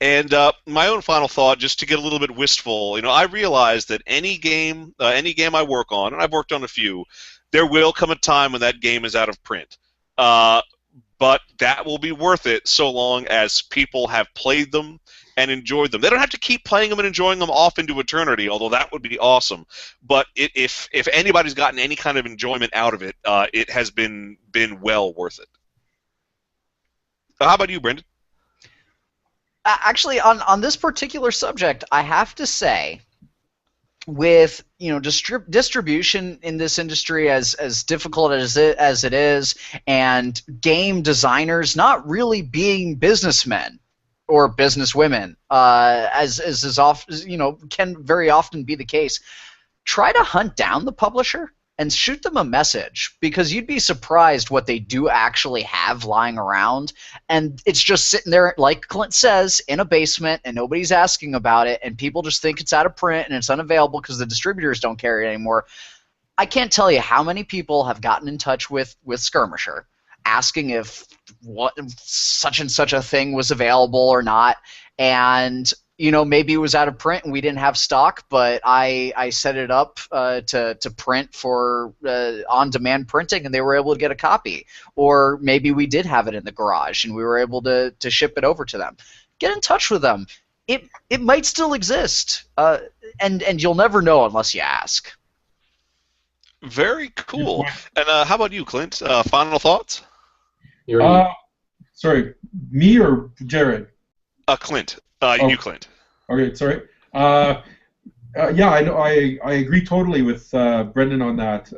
And my own final thought, just to get a little bit wistful, I realize that any game I work on, and I've worked on a few, there will come a time when that game is out of print. But that will be worth it so long as people have played them and enjoyed them. They don't have to keep playing them and enjoying them off into eternity, although that would be awesome. But if anybody's gotten any kind of enjoyment out of it, it has been well worth it. How about you, Brendan? Actually, on this particular subject, I have to say, with distribution in this industry as difficult as it is, and game designers not really being businessmen or businesswomen, as is often can very often be the case, try to hunt down the publisher and shoot them a message, because you'd be surprised what they do actually have lying around, and it's just sitting there, like Clint says, in a basement, and nobody's asking about it, and people just think it's out of print and it's unavailable because the distributors don't carry it anymore. I can't tell you how many people have gotten in touch with Skirmisher asking if such and such a thing was available or not, and maybe it was out of print and we didn't have stock, but I set it up to print for on-demand printing, and they were able to get a copy. Or maybe we did have it in the garage and we were able to ship it over to them. Get in touch with them. It might still exist, and you'll never know unless you ask. Very cool. And how about you, Clint? Final thoughts? Sorry, me or Jared? Clint. You, Clint. Okay, sorry. Yeah, I agree totally with Brendan on that.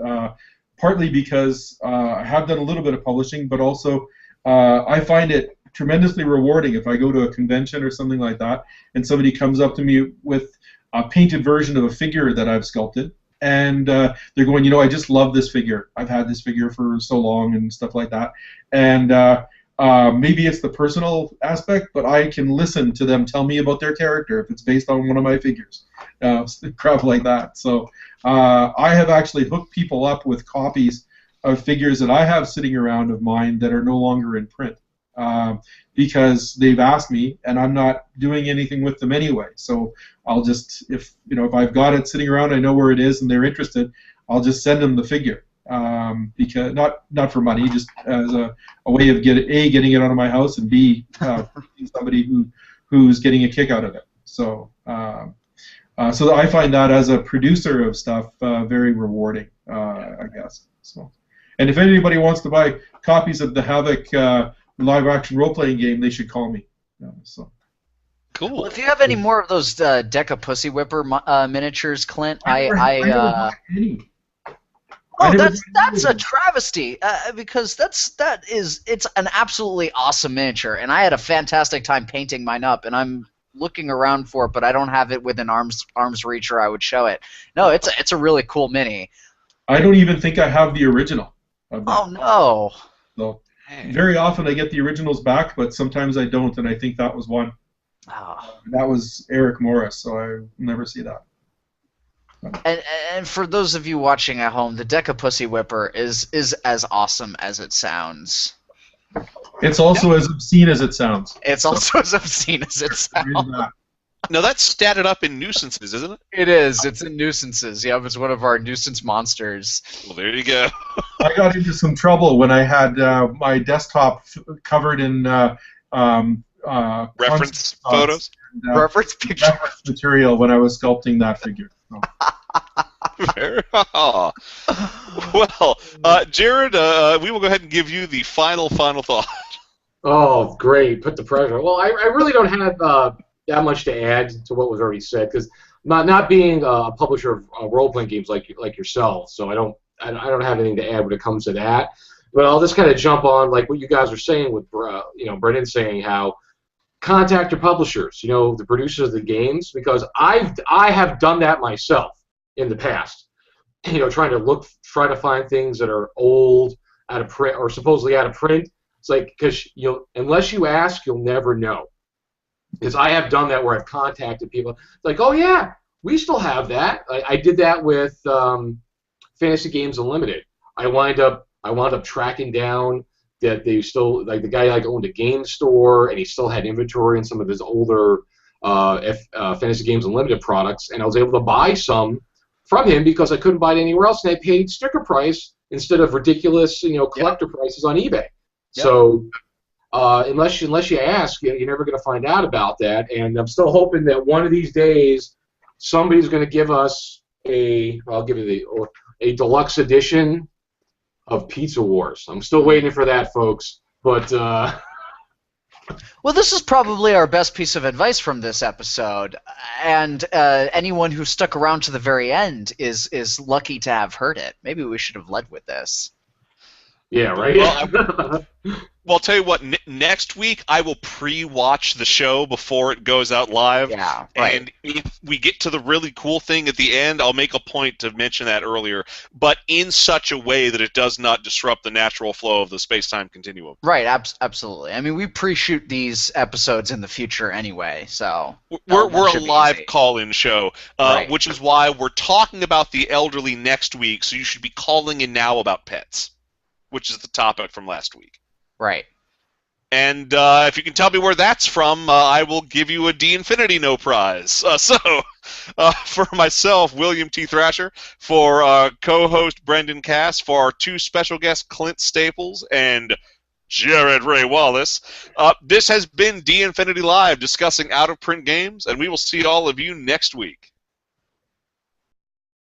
Partly because I have done a little bit of publishing, but also I find it tremendously rewarding if I go to a convention or something like that, and somebody comes up to me with a painted version of a figure that I've sculpted, and they're going, I just love this figure. I've had this figure for so long and stuff like that, and maybe it's the personal aspect, but I can listen to them tell me about their character if it's based on one of my figures. Crap like that. So I have actually hooked people up with copies of figures that I have sitting around of mine that are no longer in print. Because they've asked me, and I'm not doing anything with them anyway. So I'll just, if I've got it sitting around, I know where it is, and they're interested, I'll just send them the figure. Because not for money, just as a way of getting it out of my house, and B, somebody who's getting a kick out of it. So so I find that as a producer of stuff very rewarding, I guess. So, and if anybody wants to buy copies of the Havoc live-action role-playing game, they should call me. So. Cool. Well, if you have any more of those Deca Pussy Whipper miniatures, Clint, I don't any. Oh, that's a travesty because it's an absolutely awesome miniature, and I had a fantastic time painting mine up, and I'm looking around for it, but I don't have it within arm's reach, or I would show it. No, it's a really cool mini. I don't even think I have the original of that. Oh no! So very often I get the originals back, but sometimes I don't, and I think that was one. Oh. That was Eric Morris, so I never see that. And for those of you watching at home, the Deca Pussy Whipper is as awesome as it sounds. It's also as obscene as it sounds. It's also as obscene as it sounds. No, that's statted up in nuisances, isn't it? It is. It's in nuisances. Yep, it's one of our nuisance monsters. Well, there you go. I got into some trouble when I had my desktop covered in reference photos? And, reference pictures? Reference material when I was sculpting that figure. So. Well, Jarred, we will go ahead and give you the final thought. Oh, great. Put the pressure. Well, I really don't have that much to add to what was already said, because not being a publisher of role-playing games like yourself, so I don't have anything to add when it comes to that. But I'll just kind of jump on like what you guys are saying with Brendan saying how contact your publishers, the producers of the games, because I have done that myself in the past. Trying to try to find things that are old, out of print, or supposedly out of print. It's like, because unless you ask, you'll never know. Because I have done that where I've contacted people. It's like, oh yeah, we still have that. I did that with Fantasy Games Unlimited. I wound up tracking down that they still, like, the guy owned a game store, and he still had inventory in some of his older Fantasy Games Unlimited products, and I was able to buy some from him because I couldn't buy it anywhere else, and I paid sticker price instead of ridiculous, collector prices on eBay. Yep. So unless you ask, you're never going to find out about that. And I'm still hoping that one of these days somebody's going to give us a deluxe edition of Pizza Wars. I'm still waiting for that, folks. But well, this is probably our best piece of advice from this episode, and anyone who stuck around to the very end is lucky to have heard it. Maybe we should have led with this. Yeah, right. Well, I'll tell you what. Next week, I will pre-watch the show before it goes out live. Yeah, right. And if we get to the really cool thing at the end, I'll make a point to mention that earlier, but in such a way that it does not disrupt the natural flow of the space-time continuum. Right, absolutely. I mean, we pre-shoot these episodes in the future anyway, so we're a live call-in show, right. Which is why we're talking about the elderly next week. So you should be calling in now about pets, which is the topic from last week. Right. And if you can tell me where that's from, I will give you a D-Infinity No prize. For myself, William T. Thrasher, for co-host Brendan Cass, for our two special guests, Clint Staples and Jarred Wray Wallace, this has been D-Infinity Live, discussing out-of-print games, and we will see all of you next week.